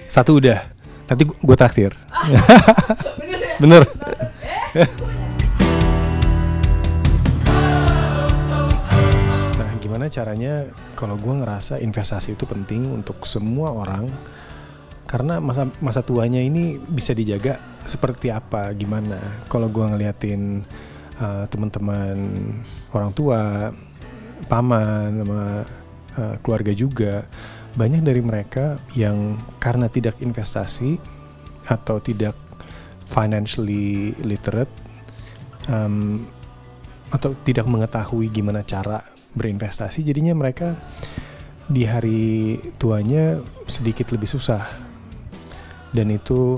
Satu udah, nanti gue traktir. Bener. Nah, gimana caranya kalau gue ngerasa investasi itu penting untuk semua orang, karena masa tuanya ini bisa dijaga seperti apa, gimana. Kalau gue ngeliatin teman-teman orang tua, paman, sama keluarga juga, banyak dari mereka yang karena tidak investasi atau tidak financially literate, atau tidak mengetahui gimana cara berinvestasi, jadinya mereka di hari tuanya sedikit lebih susah. Dan itu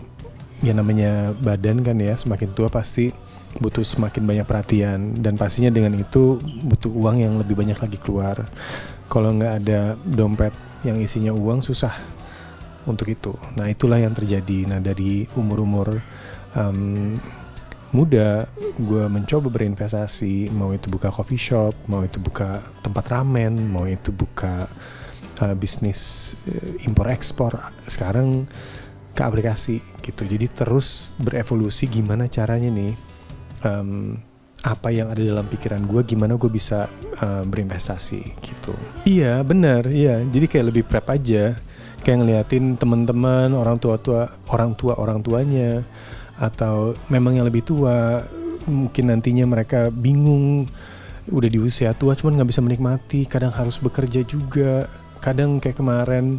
ya namanya badan kan ya, semakin tua pasti butuh semakin banyak perhatian, dan pastinya dengan itu butuh uang yang lebih banyak lagi keluar. Kalau nggak ada dompet yang isinya uang, susah untuk itu. Nah, itulah yang terjadi. Nah, dari umur-umur muda gue mencoba berinvestasi, mau itu buka coffee shop, mau itu buka tempat ramen, mau itu buka bisnis impor ekspor, sekarang ke aplikasi gitu. Jadi terus berevolusi gimana caranya nih, apa yang ada dalam pikiran gue, gimana gue bisa berinvestasi gitu. Iya benar, iya. Jadi kayak lebih prep aja, kayak ngeliatin teman-teman orang tuanya, atau memang yang lebih tua, mungkin nantinya mereka bingung, udah di usia tua cuman nggak bisa menikmati, kadang harus bekerja juga, kadang kayak kemarin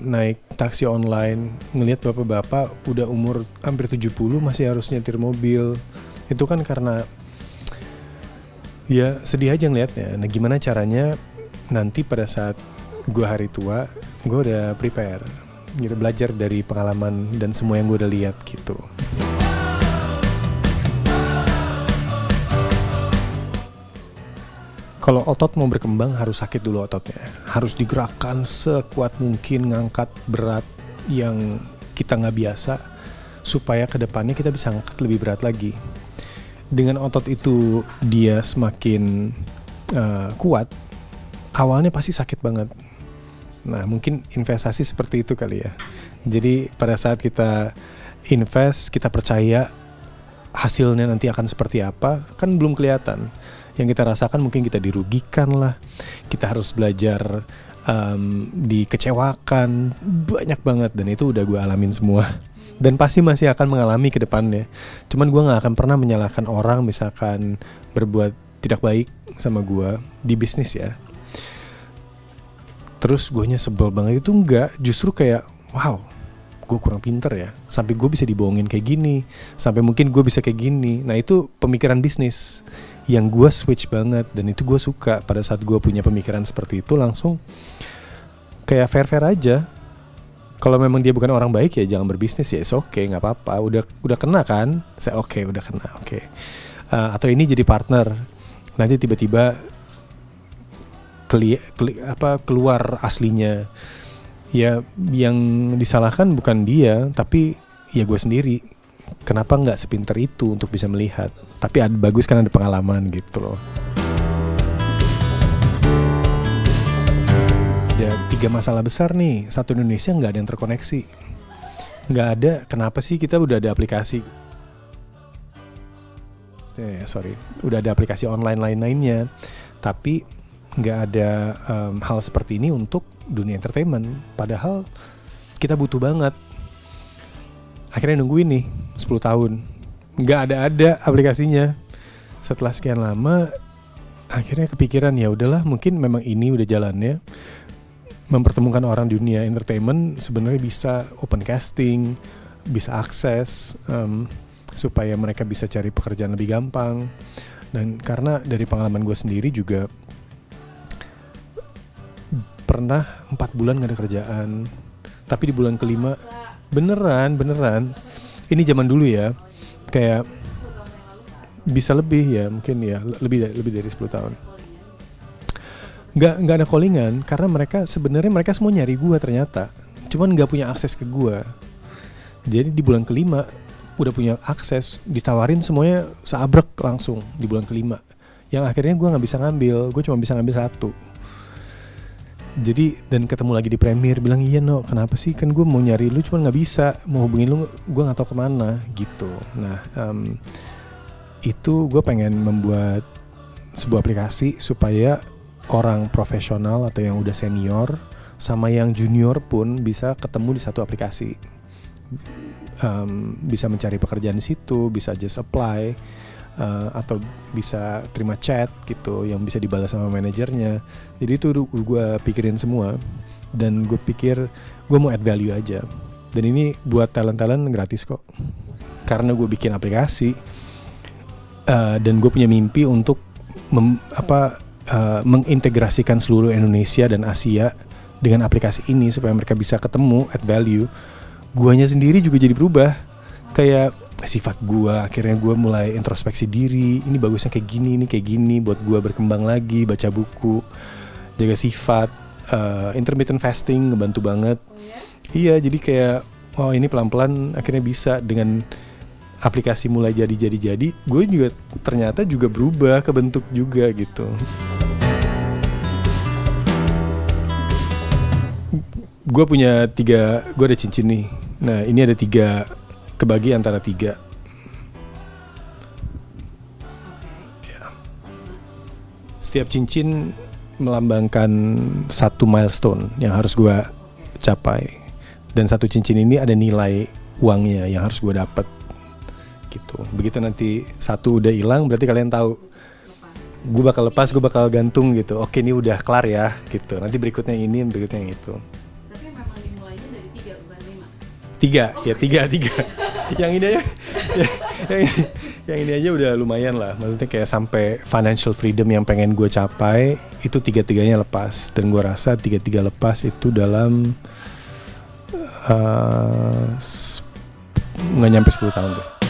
naik taksi online, ngelihat bapak-bapak udah umur hampir 70 masih harus nyetir mobil. Itu kan karena ya sedih aja ngelihatnya. Nah, gimana caranya nanti pada saat gue hari tua, gue udah prepare gitu, belajar dari pengalaman dan semua yang gue udah lihat gitu. Kalau otot mau berkembang harus sakit dulu ototnya, harus digerakkan sekuat mungkin, ngangkat berat yang kita nggak biasa, supaya kedepannya kita bisa ngangkat lebih berat lagi. Dengan otot itu dia semakin kuat, awalnya pasti sakit banget. Nah, mungkin investasi seperti itu kali ya. Jadi pada saat kita invest, kita percaya hasilnya nanti akan seperti apa, kan belum kelihatan. Yang kita rasakan mungkin kita dirugikan lah, kita harus belajar dikecewakan, banyak banget. Dan itu udah gue alamin semua, dan pasti masih akan mengalami ke depannya. Cuman gue gak akan pernah menyalahkan orang misalkan berbuat tidak baik sama gue di bisnis ya. Terus gue nya sebel banget, itu enggak, justru kayak wow, gue kurang pinter ya, sampai gue bisa dibohongin kayak gini, sampai mungkin gue bisa kayak gini. Nah, itu pemikiran bisnis yang gue switch banget, dan itu gue suka. Pada saat gue punya pemikiran seperti itu, langsung kayak fair-fair aja. Kalau memang dia bukan orang baik ya jangan berbisnis ya, oke, nggak apa-apa. Udah kena kan, saya oke, udah kena, oke. Atau ini jadi partner, nanti tiba-tiba keluar aslinya, ya yang disalahkan bukan dia, tapi ya gue sendiri. Kenapa nggak sepinter itu untuk bisa melihat? Tapi bagus kan ada pengalaman gitu loh. Ada 3 masalah besar nih. Satu, Indonesia nggak ada yang terkoneksi. Nggak ada. Kenapa sih kita udah ada aplikasi? Udah ada aplikasi online lainnya, tapi nggak ada hal seperti ini untuk dunia entertainment. Padahal kita butuh banget. Akhirnya nungguin nih 10 tahun, nggak ada aplikasinya. Setelah sekian lama, akhirnya kepikiran ya udahlah, mungkin memang ini udah jalannya. Mempertemukan orang di dunia entertainment sebenarnya bisa open casting, bisa akses, supaya mereka bisa cari pekerjaan lebih gampang. Dan karena dari pengalaman gue sendiri juga pernah 4 bulan gak ada kerjaan, tapi di bulan kelima beneran ini zaman dulu ya, kayak bisa lebih ya, mungkin ya lebih dari 10 tahun nggak ada callingan, karena mereka semua nyari gue ternyata, cuman nggak punya akses ke gue. Jadi di bulan kelima udah punya akses, ditawarin semuanya seabrek langsung di bulan kelima, yang akhirnya gue nggak bisa ngambil, gue cuma bisa ngambil 1. Jadi dan ketemu lagi di Premier, bilang iya no, kenapa sih, kan gue mau nyari lu cuman nggak bisa, mau hubungin lu gue nggak tahu kemana gitu. Nah itu gue pengen membuat sebuah aplikasi supaya orang profesional atau yang udah senior sama yang junior pun bisa ketemu di satu aplikasi. Bisa mencari pekerjaan di situ, bisa just apply, atau bisa terima chat gitu yang bisa dibalas sama manajernya. Jadi itu gue pikirin semua, dan gue pikir gue mau add value aja. Dan ini buat talent-talent gratis kok, karena gue bikin aplikasi, dan gue punya mimpi untuk mengintegrasikan seluruh Indonesia dan Asia dengan aplikasi ini supaya mereka bisa ketemu add value. Guanya sendiri juga jadi berubah, kayak sifat gue, akhirnya gue mulai introspeksi diri, ini bagusnya kayak gini, ini kayak gini, buat gue berkembang lagi, baca buku, jaga sifat, intermittent fasting ngebantu banget. Iya, jadi kayak ini pelan-pelan akhirnya bisa dengan aplikasi mulai jadi, gue juga ternyata juga berubah ke bentuk juga gitu. Gue punya 3, gue ada cincin nih. Nah ini ada 3, kebagi antara 3. Ya. Setiap cincin melambangkan satu milestone yang harus gue capai, dan satu cincin ini ada nilai uangnya yang harus gue dapat gitu. Begitu nanti satu udah hilang, berarti kalian tahu gue bakal lepas, gue bakal gantung gitu. Oke, ini udah kelar ya gitu. Nanti berikutnya ini, berikutnya yang itu. Tapi memang dimulainya dari 3 bukan 5. 3, ya 3. Yang ini aja, yang ini aja udah lumayan lah. Maksudnya kayak sampai financial freedom yang pengen gue capai itu 3-3-nya lepas. Dan gue rasa 3 lepas itu dalam nggak nyampe 10 tahun deh.